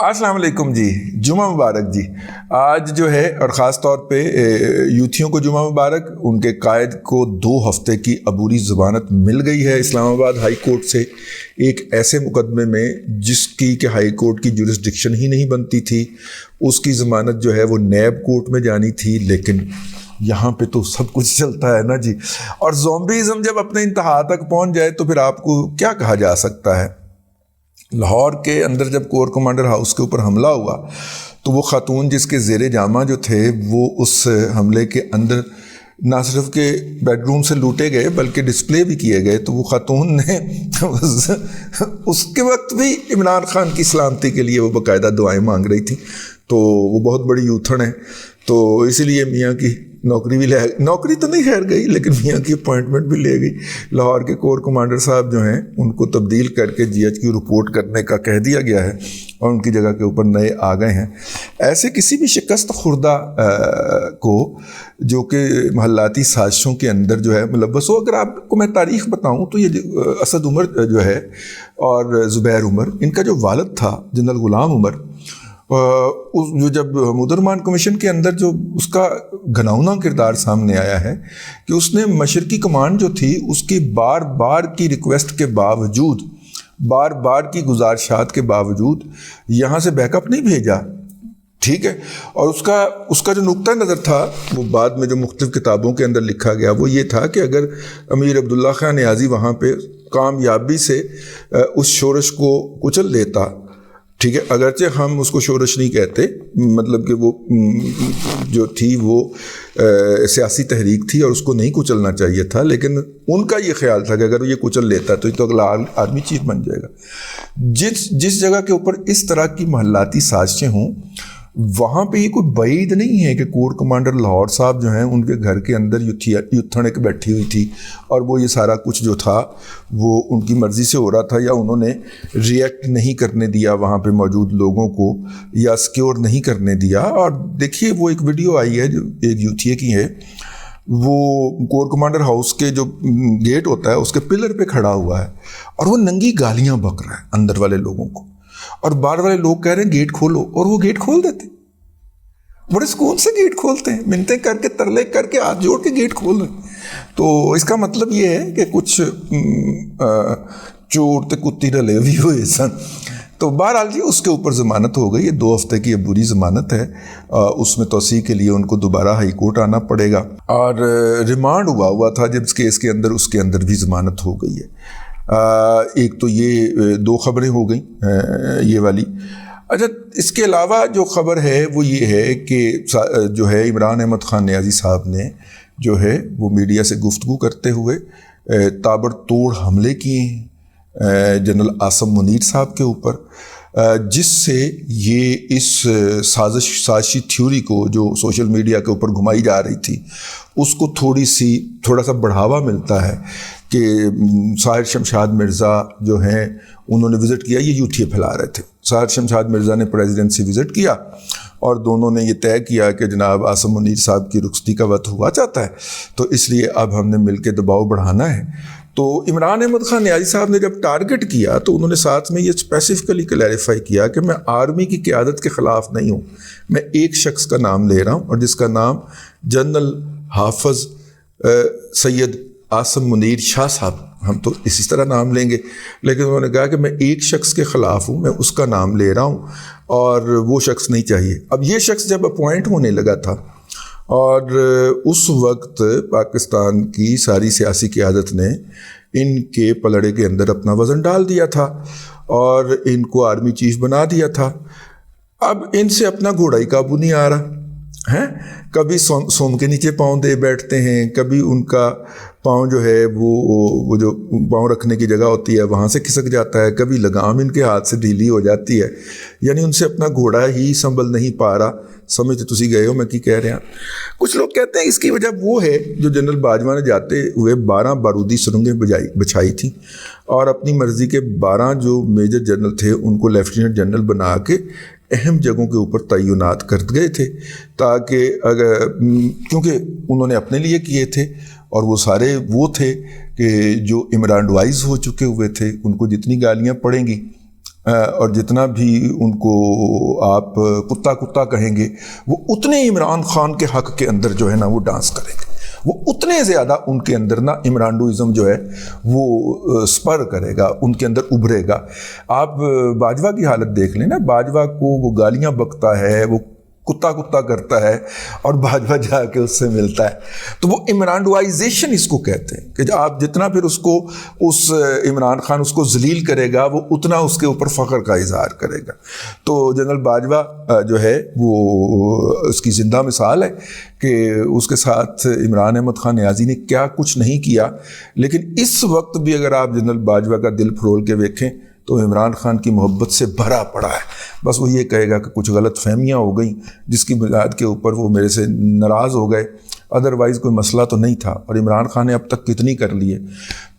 السلام علیکم جی، جمعہ مبارک جی۔ آج جو ہے اور خاص طور پہ یوتھیوں کو جمعہ مبارک، ان کے قائد کو 2 ہفتے کی عبوری ضمانت مل گئی ہے اسلام آباد ہائی کورٹ سے، ایک ایسے مقدمے میں جس کی کہ ہائی کورٹ کی جورسڈکشن ہی نہیں بنتی تھی۔ اس کی ضمانت جو ہے وہ نیب کورٹ میں جانی تھی، لیکن یہاں پہ تو سب کچھ چلتا ہے نا جی۔ اور زومبیزم جب اپنے انتہا تک پہنچ جائے تو پھر آپ کو کیا کہا جا سکتا ہے۔ لاہور کے اندر جب کور کمانڈر ہاؤس کے اوپر حملہ ہوا تو وہ خاتون جس کے زیر جامہ جو تھے وہ اس حملے کے اندر نہ صرف کہ بیڈ روم سے لوٹے گئے بلکہ ڈسپلے بھی کیے گئے، تو وہ خاتون نے اس کے وقت بھی عمران خان کی سلامتی کے لیے وہ باقاعدہ دعائیں مانگ رہی تھی۔ تو وہ بہت بڑی یوتھن ہے، تو اسی لیے میاں کی نوکری بھی نوکری تو نہیں خیر گئی، لیکن میاں کی اپوائنٹمنٹ بھی لے گئی۔ لاہور کے کور کمانڈر صاحب جو ہیں ان کو تبدیل کر کے جی ایچ کیو رپورٹ کرنے کا کہہ دیا گیا ہے اور ان کی جگہ کے اوپر نئے آ گئے ہیں۔ ایسے کسی بھی شکست خوردہ کو جو کہ محلاتی سازشوں کے اندر جو ہے ملوث ہو، اگر آپ کو میں تاریخ بتاؤں تو یہ اسد عمر جو ہے اور زبیر عمر، ان کا جو والد تھا جنرل غلام عمر، جو جب مدرمان کمیشن کے اندر جو اس کا گھناؤنا کردار سامنے آیا ہے کہ اس نے مشرقی کمانڈ جو تھی اس کی بار بار کی ریکویسٹ کے باوجود، بار بار کی گزارشات کے باوجود یہاں سے بیک اپ نہیں بھیجا، ٹھیک ہے۔ اور اس کا جو نقطہ نظر تھا وہ بعد میں جو مختلف کتابوں کے اندر لکھا گیا وہ یہ تھا کہ اگر امیر عبداللہ خان نیازی وہاں پہ کامیابی سے اس شورش کو کچل دیتا، ٹھیک ہے، اگرچہ ہم اس کو شورش نہیں کہتے، مطلب کہ وہ جو تھی وہ سیاسی تحریک تھی اور اس کو نہیں کچلنا چاہیے تھا، لیکن ان کا یہ خیال تھا کہ اگر یہ کچل لیتا تو یہ تو اگلا آرمی چیف بن جائے گا۔ جس جگہ کے اوپر اس طرح کی محلاتی سازشیں ہوں وہاں پہ یہ کوئی بعید نہیں ہے کہ کور کمانڈر لاہور صاحب جو ہیں ان کے گھر کے اندر یوتھن ایک بیٹھی ہوئی تھی اور وہ یہ سارا کچھ جو تھا وہ ان کی مرضی سے ہو رہا تھا، یا انہوں نے ریئیکٹ نہیں کرنے دیا وہاں پہ موجود لوگوں کو، یا سیکیور نہیں کرنے دیا۔ اور دیکھیے وہ ایک ویڈیو آئی ہے جو ایک یوتھیے کی ہے، وہ کور کمانڈر ہاؤس کے جو گیٹ ہوتا ہے اس کے پلر پہ کھڑا ہوا ہے اور وہ ننگی گالیاں بک رہا ہے اندر والے لوگوں کو، اور باہر والے لوگ کہہ رہے ہیں گیٹ کھولو، اور وہ گیٹ کھول دیتے، بڑے سکون سے گیٹ کھولتے ہیں، منتیں کر کے ترلے کر کے ہاتھ جوڑ کے گیٹ کھول رہے ہیں۔ تو اس کا مطلب یہ ہے کہ کچھ چور تے کتی رلے بھی ہوئے سن۔ تو بہرحال جی اس کے اوپر ضمانت ہو گئی، یہ 2 ہفتے کی عبوری ضمانت ہے، اس میں توسیع کے لیے ان کو دوبارہ ہائی کورٹ آنا پڑے گا، اور ریمانڈ ہوا تھا جب اس کیس کے اندر، اس کے اندر بھی ضمانت ہو گئی ہے۔ ایک تو یہ 2 خبریں ہو گئیں یہ والی۔ اچھا، اس کے علاوہ جو خبر ہے وہ یہ ہے کہ جو ہے عمران احمد خان نیازی صاحب نے جو ہے وہ میڈیا سے گفتگو کرتے ہوئے تابڑ توڑ حملے کیے ہیں جنرل عاصم منیر صاحب کے اوپر، جس سے یہ اس سازشی تھیوری کو جو سوشل میڈیا کے اوپر گھمائی جا رہی تھی اس کو تھوڑا سا بڑھاوا ملتا ہے کہ ساحر شمشاد مرزا جو ہیں انہوں نے وزٹ کیا، یہ یوتھیے پھیلا رہے تھے، ساحر شمشاد مرزا نے پریزیڈنسی وزٹ کیا اور دونوں نے یہ طے کیا کہ جناب عاصم منیر صاحب کی رخصتی کا وقت ہوا چاہتا ہے، تو اس لیے اب ہم نے مل کے دباؤ بڑھانا ہے۔ تو عمران احمد خان نیازی صاحب نے جب ٹارگٹ کیا تو انہوں نے ساتھ میں یہ اسپیسیفکلی کلیریفائی کیا کہ میں آرمی کی قیادت کے خلاف نہیں ہوں، میں ایک شخص کا نام لے رہا ہوں اور جس کا نام جنرل حافظ سید عاصم منیر شاہ صاحب، ہم تو اسی طرح نام لیں گے، لیکن انہوں نے کہا کہ میں ایک شخص کے خلاف ہوں، میں اس کا نام لے رہا ہوں اور وہ شخص نہیں چاہیے۔ اب یہ شخص جب اپوائنٹ ہونے لگا تھا اور اس وقت پاکستان کی ساری سیاسی قیادت نے ان کے پلڑے کے اندر اپنا وزن ڈال دیا تھا اور ان کو آرمی چیف بنا دیا تھا۔ اب ان سے اپنا گھوڑا ہی قابو نہیں آ رہا ہے، کبھی سوم کے نیچے پاؤں دے بیٹھتے ہیں، کبھی ان کا پاؤں جو ہے وہ جو پاؤں رکھنے کی جگہ ہوتی ہے وہاں سے کھسک جاتا ہے، کبھی لگام ان کے ہاتھ سے ڈھیلی ہو جاتی ہے، یعنی ان سے اپنا گھوڑا ہی سنبھل نہیں پا رہا۔ سمجھتے تسی گئے ہو میں کی کہہ رہا۔ کچھ لوگ کہتے ہیں اس کی وجہ وہ ہے جو جنرل باجوہ نے جاتے ہوئے 12 بارودی سرنگیں بچھائی تھیں اور اپنی مرضی کے 12 جو میجر جنرل تھے ان کو لیفٹیننٹ جنرل بنا کے اہم جگہوں کے اوپر تعینات کر گئے تھے، تاکہ کیونکہ انہوں نے اپنے لیے کیے تھے اور وہ سارے وہ تھے کہ جو امرانڈوائز ہو چکے ہوئے تھے، ان کو جتنی گالیاں پڑیں گی اور جتنا بھی ان کو آپ کتا کتا کہیں گے وہ اتنے عمران خان کے حق کے اندر جو ہے نا وہ ڈانس کریں گے، وہ اتنے زیادہ ان کے اندر نا عمرانڈوازم جو ہے وہ سپر کرے گا، ان کے اندر ابھرے گا۔ آپ باجوہ کی حالت دیکھ لیں نا، باجوہ کو وہ گالیاں بکتا ہے، وہ کتا کتا کرتا ہے اور باجوہ جا کے اس سے ملتا ہے، تو وہ عمرانڈوائزیشن اس کو کہتے ہیں کہ آپ جتنا پھر اس کو اس عمران خان اس کو ذلیل کرے گا وہ اتنا اس کے اوپر فخر کا اظہار کرے گا۔ تو جنرل باجوہ جو ہے وہ اس کی زندہ مثال ہے کہ اس کے ساتھ عمران احمد خان نیازی نے کیا کچھ نہیں کیا، لیکن اس وقت بھی اگر آپ جنرل باجوہ کا دل فرول کے دیکھیں تو عمران خان کی محبت سے بھرا پڑا ہے۔ بس وہ یہ کہے گا کہ کچھ غلط فہمیاں ہو گئیں جس کی بنیاد کے اوپر وہ میرے سے ناراض ہو گئے، ادروائز کوئی مسئلہ تو نہیں تھا۔ اور عمران خان نے اب تک کتنی کر لی ہے،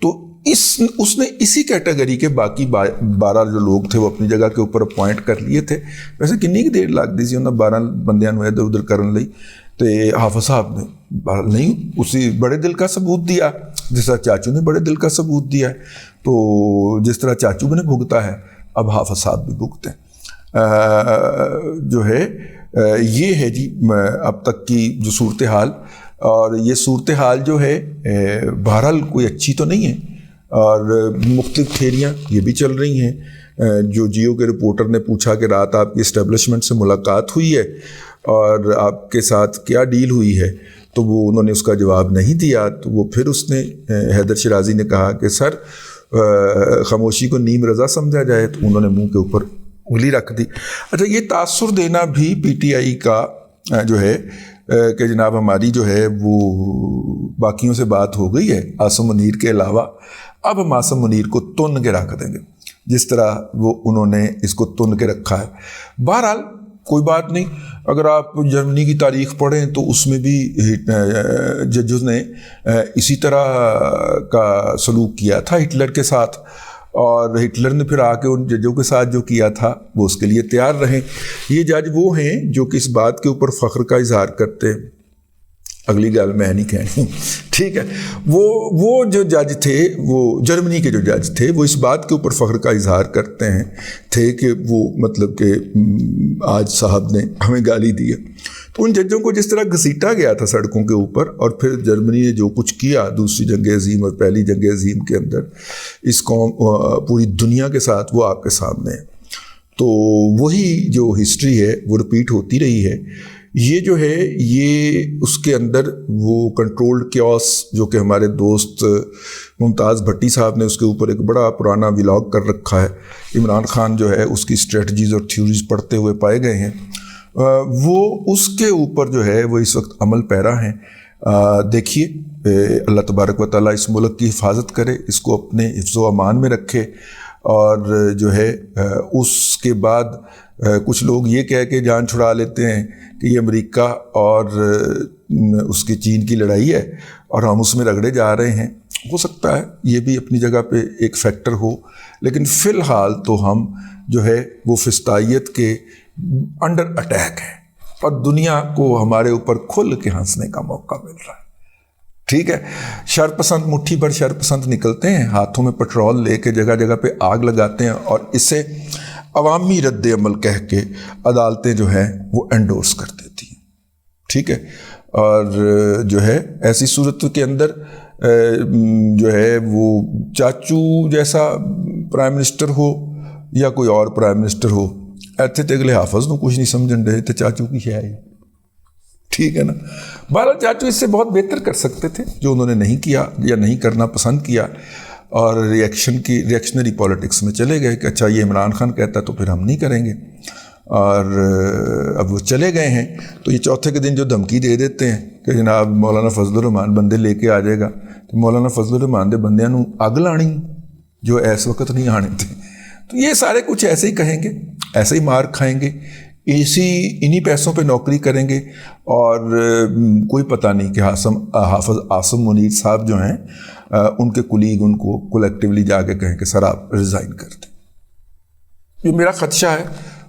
تو اس نے اسی کیٹیگری کے باقی 12 جو لوگ تھے وہ اپنی جگہ کے اوپر اپوائنٹ کر لیے تھے۔ ویسے کنی کی دیر لگ دی سی انہیں 12 بندیاں نو ادھر ادھر کرن لئی، تو حافظ صاحب نے نہیں اسی بڑے دل کا ثبوت دیا جس طرح چاچو نے بڑے دل کا ثبوت دیا ہے، تو جس طرح چاچو نے بھگتا ہے اب حافظ صاحب بھی بھگتے ہیں۔ جو ہے یہ ہے جی اب تک کی جو صورتحال، اور یہ صورتحال جو ہے بہرحال کوئی اچھی تو نہیں ہے، اور مختلف تھیریاں یہ بھی چل رہی ہیں۔ جو جیو کے رپورٹر نے پوچھا کہ رات آپ کی اسٹیبلشمنٹ سے ملاقات ہوئی ہے اور آپ کے ساتھ کیا ڈیل ہوئی ہے، تو وہ انہوں نے اس کا جواب نہیں دیا، تو وہ پھر اس نے حیدر شیرازی نے کہا کہ سر خاموشی کو نیم رضا سمجھا جائے، تو انہوں نے منہ کے اوپر انگلی رکھ دی۔ اچھا، یہ تاثر دینا بھی پی ٹی آئی کا جو ہے کہ جناب ہماری جو ہے وہ باقیوں سے بات ہو گئی ہے عاصم منیر کے علاوہ، اب ہم عاصم منیر کو تن کے رکھ دیں گے جس طرح وہ انہوں نے اس کو تن کے رکھا ہے۔ بہرحال کوئی بات نہیں، اگر آپ جرمنی کی تاریخ پڑھیں تو اس میں بھی ججز نے اسی طرح کا سلوک کیا تھا ہٹلر کے ساتھ، اور ہٹلر نے پھر آ کے ان ججوں کے ساتھ جو کیا تھا وہ اس کے لیے تیار رہیں۔ یہ جج وہ ہیں جو کہ اس بات کے اوپر فخر کا اظہار کرتے ہیں، اگلی گل میں نہیں کہنی، ٹھیک ہے، وہ جو جج تھے، وہ جرمنی کے جو جج تھے، وہ اس بات کے اوپر فخر کا اظہار کرتے ہیں تھے کہ وہ مطلب کہ آج صاحب نے ہمیں گالی دی ہے۔ تو ان ججوں کو جس طرح گھسیٹا گیا تھا سڑکوں کے اوپر، اور پھر جرمنی نے جو کچھ کیا دوسری جنگ عظیم اور پہلی جنگ عظیم کے اندر، اس قوم پوری دنیا کے ساتھ وہ آپ کے سامنے ہے، تو وہی جو ہسٹری ہے وہ رپیٹ ہوتی رہی ہے۔ یہ جو ہے یہ اس کے اندر وہ کنٹرولڈ کیوس جو کہ ہمارے دوست ممتاز بھٹی صاحب نے اس کے اوپر ایک بڑا پرانا ولاگ کر رکھا ہے، عمران خان جو ہے اس کی اسٹریٹجیز اور تھیوریز پڑھتے ہوئے پائے گئے ہیں، وہ اس کے اوپر جو ہے وہ اس وقت عمل پیرا ہیں۔ دیکھیے اللہ تبارک و تعالیٰ اس ملک کی حفاظت کرے، اس کو اپنے حفظ و امان میں رکھے، اور جو ہے اس کے بعد کچھ لوگ یہ کہہ کے جان چھڑا لیتے ہیں کہ یہ امریکہ اور اس کی چین کی لڑائی ہے اور ہم اس میں رگڑے جا رہے ہیں۔ ہو سکتا ہے یہ بھی اپنی جگہ پہ ایک فیکٹر ہو، لیکن فی الحال تو ہم جو ہے وہ فسطائیت کے انڈر اٹیک ہیں، اور دنیا کو ہمارے اوپر کھل کے ہنسنے کا موقع مل رہا ہے، ٹھیک ہے۔ شر پسند مٹھی بھر شر پسند نکلتے ہیں، ہاتھوں میں پٹرول لے کے جگہ جگہ پہ آگ لگاتے ہیں، اور اسے عوامی رد عمل کہہ کے عدالتیں جو ہیں وہ انڈورس کر دیتی ہیں، ٹھیک ہے۔ اور جو ہے ایسی صورت کے اندر جو ہے وہ چاچو جیسا پرائم منسٹر ہو یا کوئی اور پرائم منسٹر ہو، ایتھے تے اگلے حافظ نو کچھ نہیں سمجھن رہے تھے چاچو کی ہے، ٹھیک ہے نا۔ بہرحال چاچو اس سے بہت بہتر کر سکتے تھے جو انہوں نے نہیں کیا یا نہیں کرنا پسند کیا، اور ریئیکشنری پولیٹکس میں چلے گئے کہ اچھا یہ عمران خان کہتا تو پھر ہم نہیں کریں گے، اور اب وہ چلے گئے ہیں۔ تو یہ چوتھے کے دن جو دھمکی دے دیتے ہیں کہ جناب مولانا فضل الرحمان بندے لے کے آ جائے گا، تو مولانا فضل الرحمان دے بندیاں نو اگ لانی جو اس وقت نہیں آنے تھے، تو یہ سارے کچھ ایسے ہی کہیں گے، ایسے ہی مار کھائیں گے، انہی پیسوں پہ نوکری کریں گے، اور کوئی پتہ نہیں کہ حافظ عاصم منیر صاحب جو ہیں ان کے کلیگ ان کو کولیکٹیولی جا کے کہیں کہ سر آپ ریزائن کر دیں۔ یہ میرا خدشہ ہے،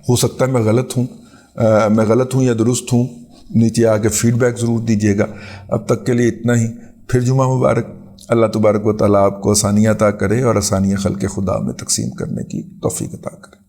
ہو سکتا ہے میں غلط ہوں یا درست ہوں، نیچے آ کے فیڈ بیک ضرور دیجیے گا۔ اب تک کے لیے اتنا ہی، پھر جمعہ مبارک۔ اللہ تبارک و تعالیٰ آپ کو آسانیاں عطا کرے اور آسانیاں خلق خدا میں تقسیم کرنے کی توفیق عطا کرے۔